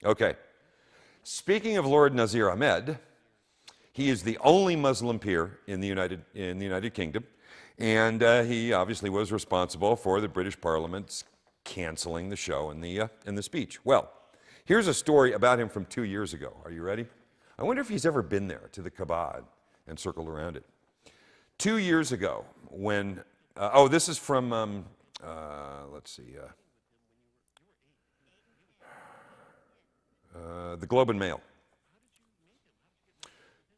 Okay. Speaking of Lord Nazir Ahmed, he is the only Muslim peer in the United Kingdom, and he obviously was responsible for the British Parliament's canceling the show and the speech. Well, here's a story about him from 2 years ago. Are you ready? I wonder if he's ever been there to the Kaaba and circled around it. 2 years ago, when this is from let's see, the Globe and Mail.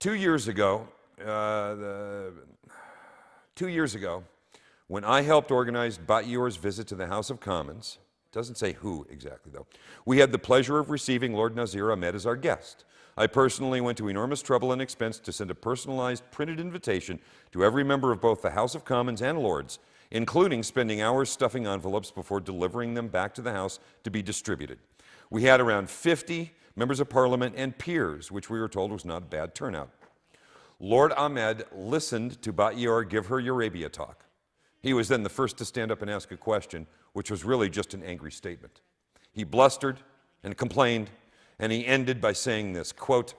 2 years ago, 2 years ago, when I helped organize Batior's visit to the House of Commons, it doesn't say who exactly though, we had the pleasure of receiving Lord Nazir Ahmed as our guest. I personally went to enormous trouble and expense to send a personalized printed invitation to every member of both the House of Commons and Lords, including spending hours stuffing envelopes before delivering them back to the House to be distributed. We had around 50 members of Parliament and peers, which we were told was not a bad turnout. Lord Ahmed listened to Batior give her Eurabia talk. He was then the first to stand up and ask a question, which was really just an angry statement. He blustered and complained, and he ended by saying this, quote,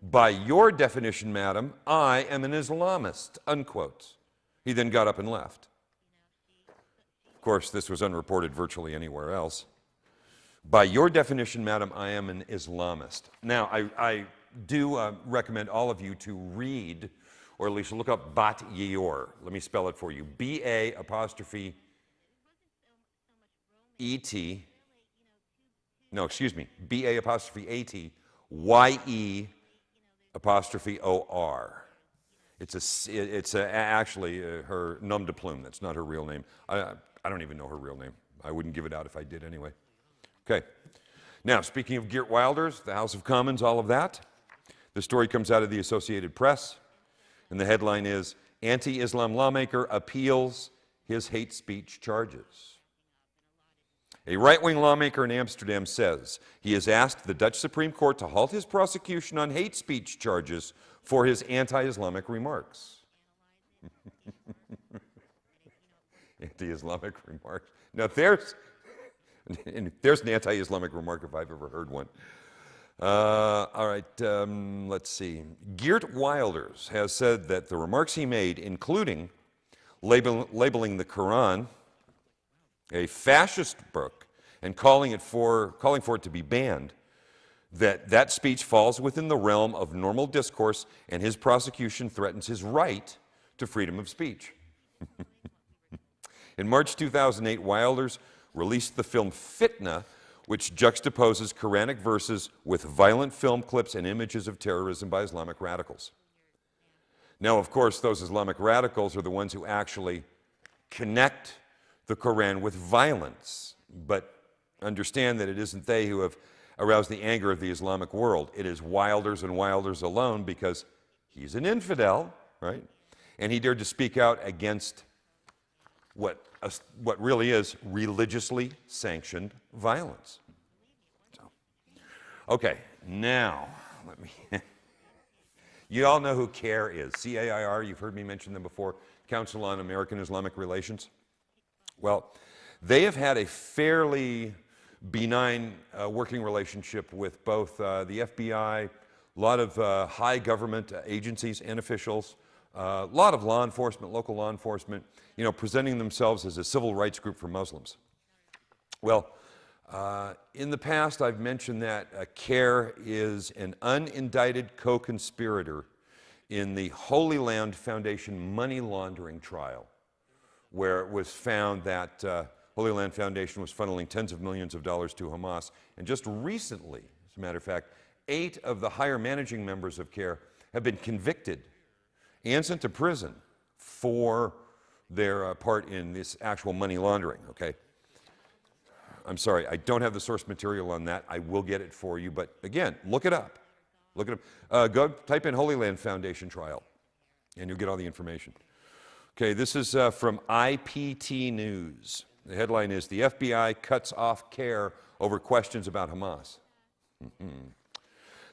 "By your definition, madam, I am an Islamist," unquote. He then got up and left. Of course, this was unreported virtually anywhere else. By your definition, madam, I am an Islamist. Now, I do recommend all of you to read, or at least look up Batior. Let me spell it for you. B-A-apostrophe-E-T. No, excuse me. B-A-apostrophe-A-T. Y-E apostrophe O-R. It's actually her nom de plume. That's not her real name. I don't even know her real name. I wouldn't give it out if I did anyway. Okay. Now, speaking of Geert Wilders, the House of Commons, all of that, the story comes out of the Associated Press, and the headline is, "Anti-Islam lawmaker appeals his hate speech charges." A right-wing lawmaker in Amsterdam says he has asked the Dutch Supreme Court to halt his prosecution on hate speech charges for his anti-Islamic remarks. Anti-Islamic remarks. Now there's an anti-Islamic remark if I've ever heard one. All right, let's see. Geert Wilders has said that the remarks he made, including labeling the Quran a fascist book and calling for it to be banned, that speech falls within the realm of normal discourse, and his prosecution threatens his right to freedom of speech. In March 2008, Wilders released the film Fitna, which juxtaposes Quranic verses with violent film clips and images of terrorism by Islamic radicals. Now, of course, those Islamic radicals are the ones who actually connect the Quran with violence, but understand that it isn't they who have aroused the anger of the Islamic world. It is Wilders and Wilders alone, because he's an infidel, right? And he dared to speak out against what really is religiously sanctioned violence. So, okay, now let me. You all know who CAIR is. C-A-I-R, you've heard me mention them before, Council on American Islamic Relations. Well, they have had a fairly benign working relationship with both the FBI, a lot of high government agencies and officials, a lot of law enforcement, local law enforcement, presenting themselves as a civil rights group for Muslims. Well, in the past, I've mentioned that CAIR is an unindicted co-conspirator in the Holy Land Foundation money laundering trial, where it was found that Holy Land Foundation was funneling tens of millions of dollars to Hamas. And just recently, as a matter of fact, 8 of the higher managing members of CAIR have been convicted and sent to prison for their part in this actual money laundering, okay? I'm sorry, I don't have the source material on that. I will get it for you, but again, look it up. Look it up. Go type in Holy Land Foundation trial, and you'll get all the information. Okay, this is from IPT News. The headline is, "The FBI cuts off CAIR over questions about Hamas."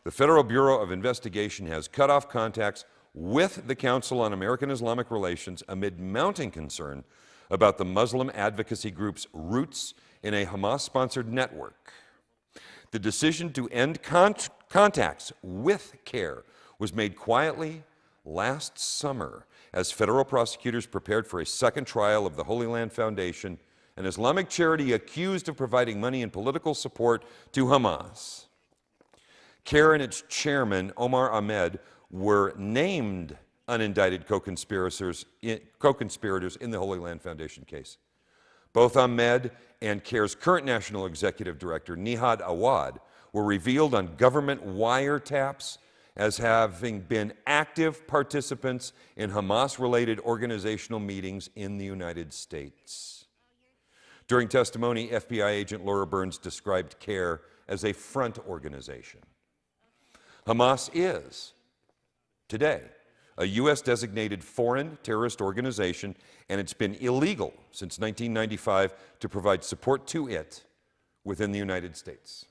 The Federal Bureau of Investigation has cut off contacts with the Council on American Islamic Relations amid mounting concern about the Muslim advocacy group's roots in a Hamas-sponsored network. The decision to end contacts with CARE was made quietly last summer as federal prosecutors prepared for a second trial of the Holy Land Foundation, an Islamic charity accused of providing money and political support to Hamas. CARE and its chairman, Omar Ahmed, were named unindicted co-conspirators in the Holy Land Foundation case. Both Ahmed and CARE's current national executive director, Nihad Awad, were revealed on government wiretaps as having been active participants in Hamas-related organizational meetings in the United States. During testimony, FBI agent Laura Burns described CARE as a front organization. Hamas is, today, a U.S.-designated foreign terrorist organization, and it's been illegal since 1995 to provide support to it within the United States.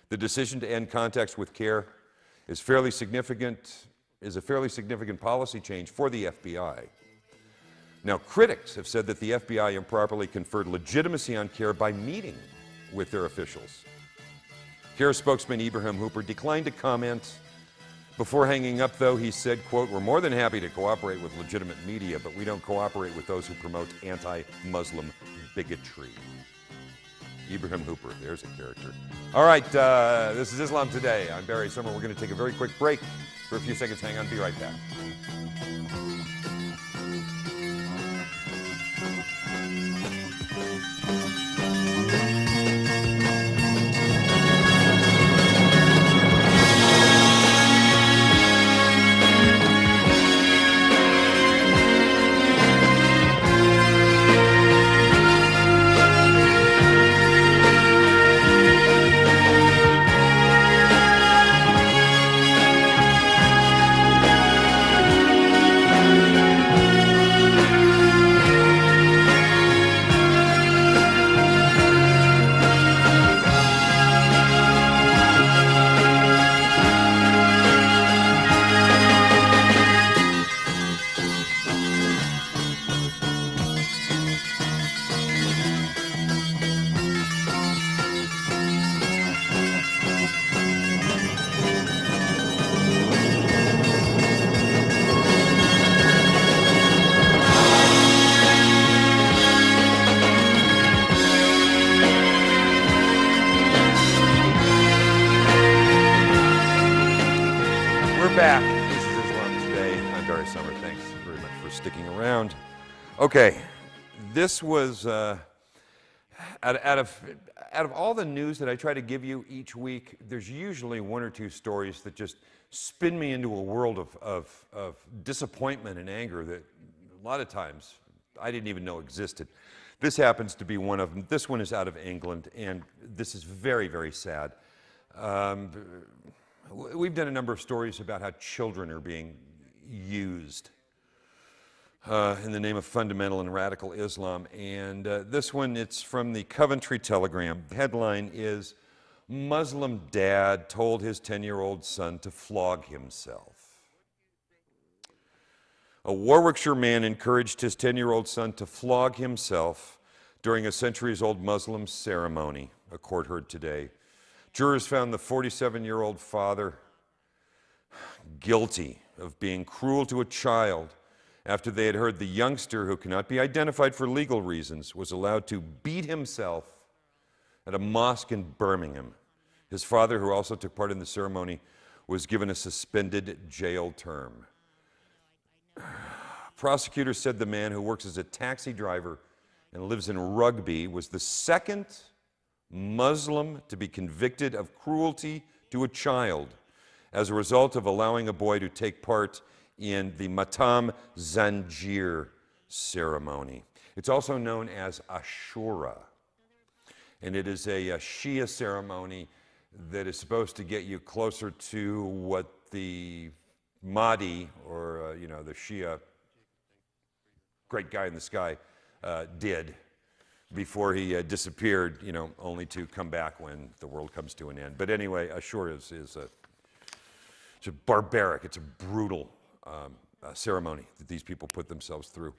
The decision to end contacts with CARE is a fairly significant policy change for the FBI. Now, critics have said that the FBI improperly conferred legitimacy on CARE by meeting with their officials. CARE spokesman Ibrahim Hooper declined to comment. Before hanging up, though, he said, quote, "We're more than happy to cooperate with legitimate media, but we don't cooperate with those who promote anti-Muslim bigotry." Ibrahim Hooper, there's a character. All right, this is Islam Today. I'm Barry Summer. We're going to take a very quick break for a few seconds. Hang on, be right back. Back. This is Islam Today. I'm Barry Summer. Thanks very much for sticking around. Okay, this was out of all the news that I try to give you each week. There's usually one or two stories that just spin me into a world of disappointment and anger that a lot of times I didn't even know existed. This happens to be one of them. This one is out of England, and this is very, very sad. We've done a number of stories about how children are being used in the name of fundamental and radical Islam. And this one, it's from the Coventry Telegram. The headline is, "Muslim Dad Told His 10-Year-Old Son to Flog Himself." A Warwickshire man encouraged his 10-year-old son to flog himself during a centuries-old Muslim ceremony, a court heard today. Jurors found the 47-year-old father guilty of being cruel to a child after they had heard the youngster, who cannot be identified for legal reasons, was allowed to beat himself at a mosque in Birmingham. His father, who also took part in the ceremony, was given a suspended jail term. Prosecutors said the man, who works as a taxi driver and lives in Rugby, was the second Muslim to be convicted of cruelty to a child as a result of allowing a boy to take part in the Matam Zanjir ceremony. It's also known as Ashura, and it is a Shia ceremony that is supposed to get you closer to what the Mahdi, or the Shia great guy in the sky, did before he disappeared, only to come back when the world comes to an end. But anyway, Ashura is a barbaric, it's a brutal ceremony that these people put themselves through.